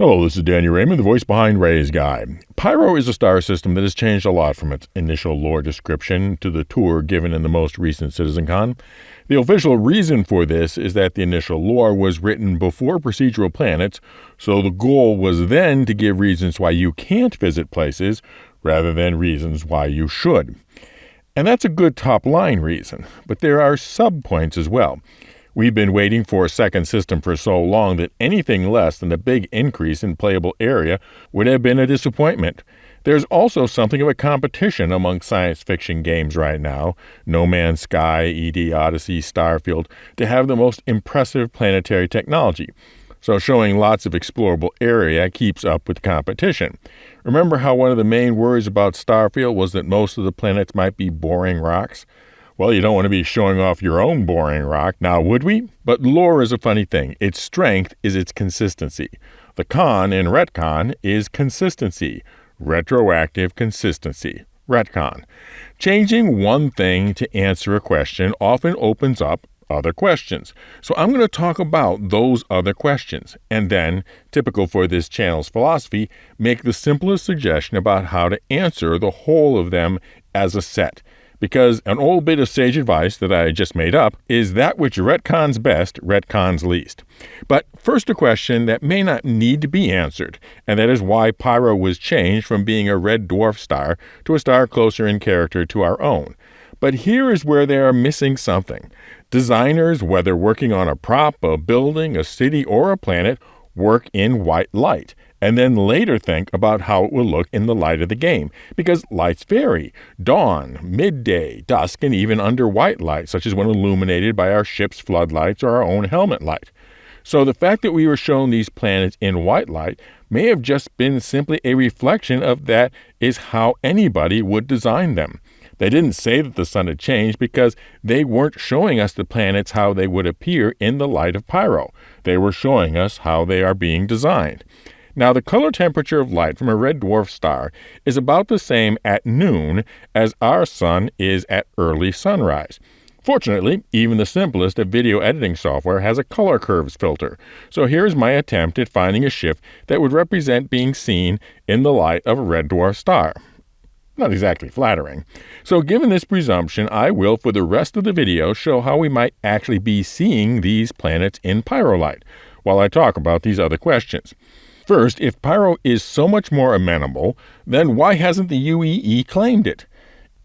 Hello, this is Daniel Raymond, the voice behind Ray's Guide. Pyro is a star system that has changed a lot from its initial lore description to the tour given in the most recent CitizenCon. The official reason for this is that the initial lore was written before procedural planets, so the goal was then to give reasons why you can't visit places rather than reasons why you should. And that's a good top-line reason, but there are sub-points as well. We've been waiting for a second system for so long that anything less than a big increase in playable area would have been a disappointment. There's also something of a competition among science fiction games right now, No Man's Sky, ED Odyssey, Starfield, to have the most impressive planetary technology. So showing lots of explorable area keeps up with competition. Remember how one of the main worries about Starfield was that most of the planets might be boring rocks? Well, you don't want to be showing off your own boring rock, now would we? But lore is a funny thing. Its strength is its consistency. The con in Retcon is consistency. Retroactive consistency. Retcon. Changing one thing to answer a question often opens up other questions. So I'm going to talk about those other questions, and then, typical for this channel's philosophy, make the simplest suggestion about how to answer the whole of them as a set. Because an old bit of sage advice that I just made up is that which retcons best, retcons least. But first a question that may not need to be answered, and that is why Pyro was changed from being a red dwarf star to a star closer in character to our own. But here is where they are missing something. Designers, whether working on a prop, a building, a city, or a planet, work in white light, and then later think about how it will look in the light of the game, because lights vary. Dawn, midday, dusk, and even under white light, such as when illuminated by our ship's floodlights or our own helmet light. So the fact that we were shown these planets in white light may have just been simply a reflection of that is how anybody would design them. They didn't say that the sun had changed because they weren't showing us the planets how they would appear in the light of Pyro. They were showing us how they are being designed. Now, the color temperature of light from a red dwarf star is about the same at noon as our sun is at early sunrise. Fortunately, even the simplest of video editing software has a color curves filter. So here's my attempt at finding a shift that would represent being seen in the light of a red dwarf star. Not exactly flattering. So given this presumption, I will, for the rest of the video, show how we might actually be seeing these planets in Pyrolight, while I talk about these other questions. First, if Pyro is so much more amenable, then why hasn't the UEE claimed it?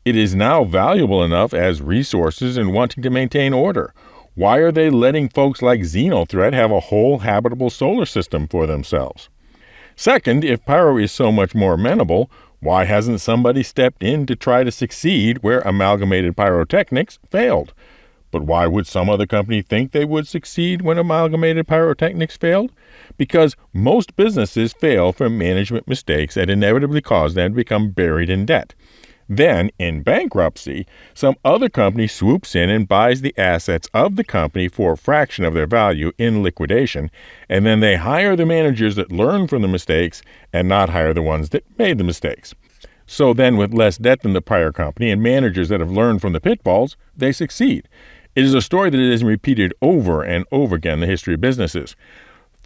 It is now valuable enough as resources and wanting to maintain order. Why are they letting folks like Xenothreat have a whole habitable solar system for themselves? Second, if Pyro is so much more amenable, why hasn't somebody stepped in to try to succeed where Amalgamated Pyrotechnics failed? But why would some other company think they would succeed when Amalgamated Pyrotechnics failed? Because most businesses fail from management mistakes that inevitably cause them to become buried in debt. Then, in bankruptcy, some other company swoops in and buys the assets of the company for a fraction of their value in liquidation, and then they hire the managers that learn from the mistakes and not hire the ones that made the mistakes. So then, with less debt than the prior company and managers that have learned from the pitfalls, they succeed. It is a story that is repeated over and over again in the history of businesses.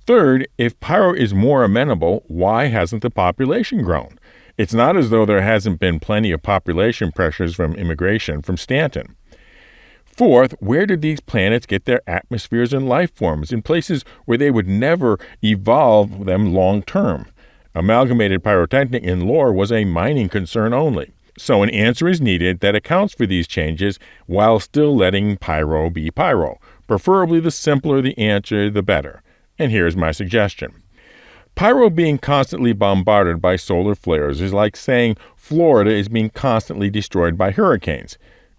Third, if Pyro is more amenable, why hasn't the population grown? It's not as though there hasn't been plenty of population pressures from immigration from Stanton. Fourth, where did these planets get their atmospheres and life forms in places where they would never evolve them long term? Amalgamated Pyrotechnic in lore was a mining concern only. So an answer is needed that accounts for these changes while still letting Pyro be Pyro. Preferably the simpler the answer, the better. And here's my suggestion. Pyro being constantly bombarded by solar flares is like saying Florida is being constantly destroyed by hurricanes.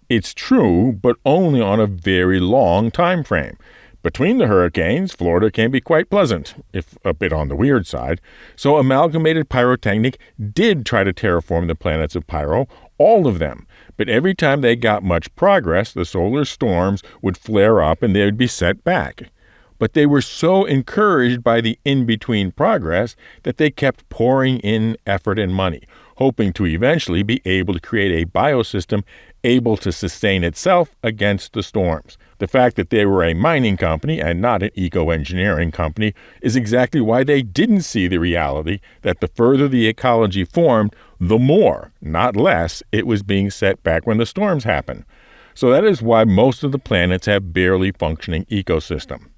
It's true, but only on a very long time frame. Between the hurricanes, Florida can be quite pleasant, if a bit on the weird side. So Amalgamated Pyrotechnic did try to terraform the planets of Pyro, all of them. But every time they got much progress, the solar storms would flare up and they would be set back. But they were so encouraged by the in-between progress that they kept pouring in effort and money. hoping to eventually be able to create a biosystem able to sustain itself against the storms. The fact that they were a mining company and not an eco-engineering company is exactly why they didn't see the reality that the further the ecology formed, the more, not less, it was being set back when the storms happen. So that is why most of the planets have barely functioning ecosystem.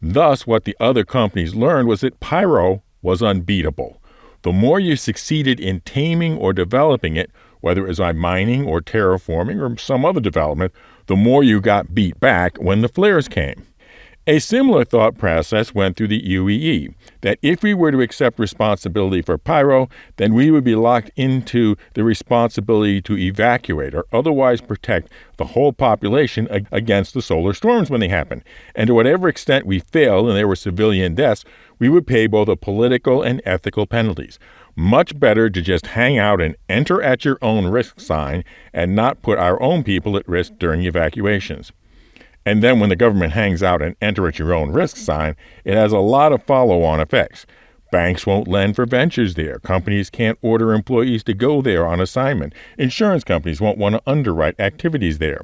Thus, what the other companies learned was that Pyro was unbeatable. The more you succeeded in taming or developing it, whether it was by mining or terraforming or some other development, the more you got beat back when the flares came. A similar thought process went through the UEE, that if we were to accept responsibility for Pyro, then we would be locked into the responsibility to evacuate or otherwise protect the whole population against the solar storms when they happen. And to whatever extent we failed and there were civilian deaths, we would pay both the political and ethical penalties. Much better to just hang out and enter at your own risk sign and not put our own people at risk during evacuations. And then when the government hangs out and enter at your own risk sign, it has a lot of follow-on effects. Banks won't lend for ventures there. Companies can't order employees to go there on assignment. Insurance companies won't want to underwrite activities there.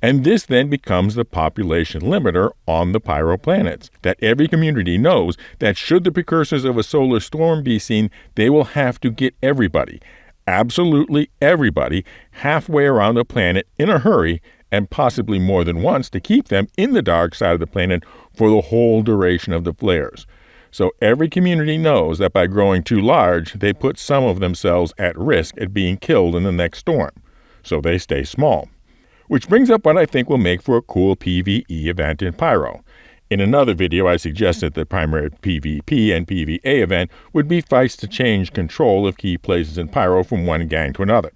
And this then becomes the population limiter on the Pyro planets, that every community knows that should the precursors of a solar storm be seen, they will have to get everybody, absolutely everybody, halfway around the planet in a hurry, and possibly more than once, to keep them in the dark side of the planet for the whole duration of the flares. So every community knows that by growing too large, they put some of themselves at risk at being killed in the next storm. So they stay small. Which brings up what I think will make for a cool PvE event in Pyro. In another video, I suggested the primary PvP and PvA event would be fights to change control of key places in Pyro from one gang to another.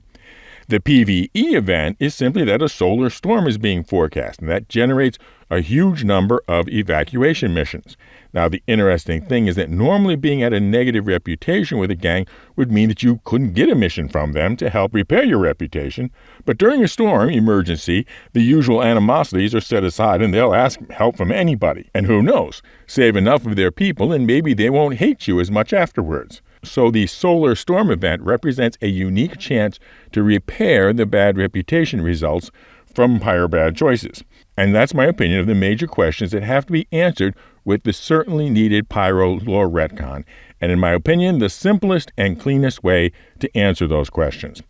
The PvE event is simply that a solar storm is being forecast, and that generates a huge number of evacuation missions. Now, the interesting thing is that normally being at a negative reputation with a gang would mean that you couldn't get a mission from them to help repair your reputation. But during a storm emergency, the usual animosities are set aside and they'll ask help from anybody. And who knows, save enough of their people and maybe they won't hate you as much afterwards. So the solar storm event represents a unique chance to repair the bad reputation results from prior bad choices. And that's my opinion of the major questions that have to be answered with the certainly needed Pyro lore retcon, and in my opinion, the simplest and cleanest way to answer those questions.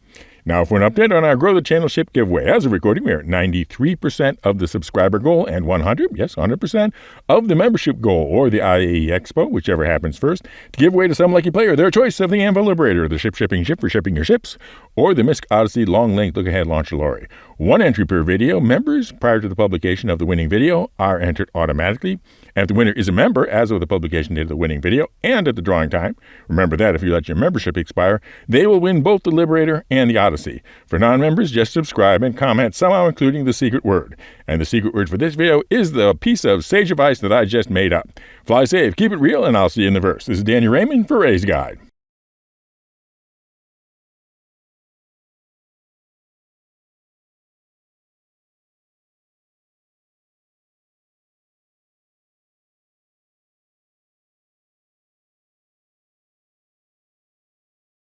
Now, for an update on our Grow the Channel ship giveaway, as of recording, we are at 93% of the subscriber goal and 100% of the membership goal, or the IAE Expo, whichever happens first, to give away to some lucky player their choice of the Anvil Liberator, the ship-shipping ship for shipping your ships, or the Misk Odyssey long-length look-ahead launcher lorry. One entry per video. Members, prior to the publication of the winning video, are entered automatically. And if the winner is a member as of the publication date of the winning video and at the drawing time, remember that if you let your membership expire, they will win both the Liberator and the Odyssey. For non-members, just subscribe and comment, somehow including the secret word. And the secret word for this video is the piece of sage advice that I just made up. Fly safe, keep it real, and I'll see you in the verse. This is Danny Raymond for Ray's Guide.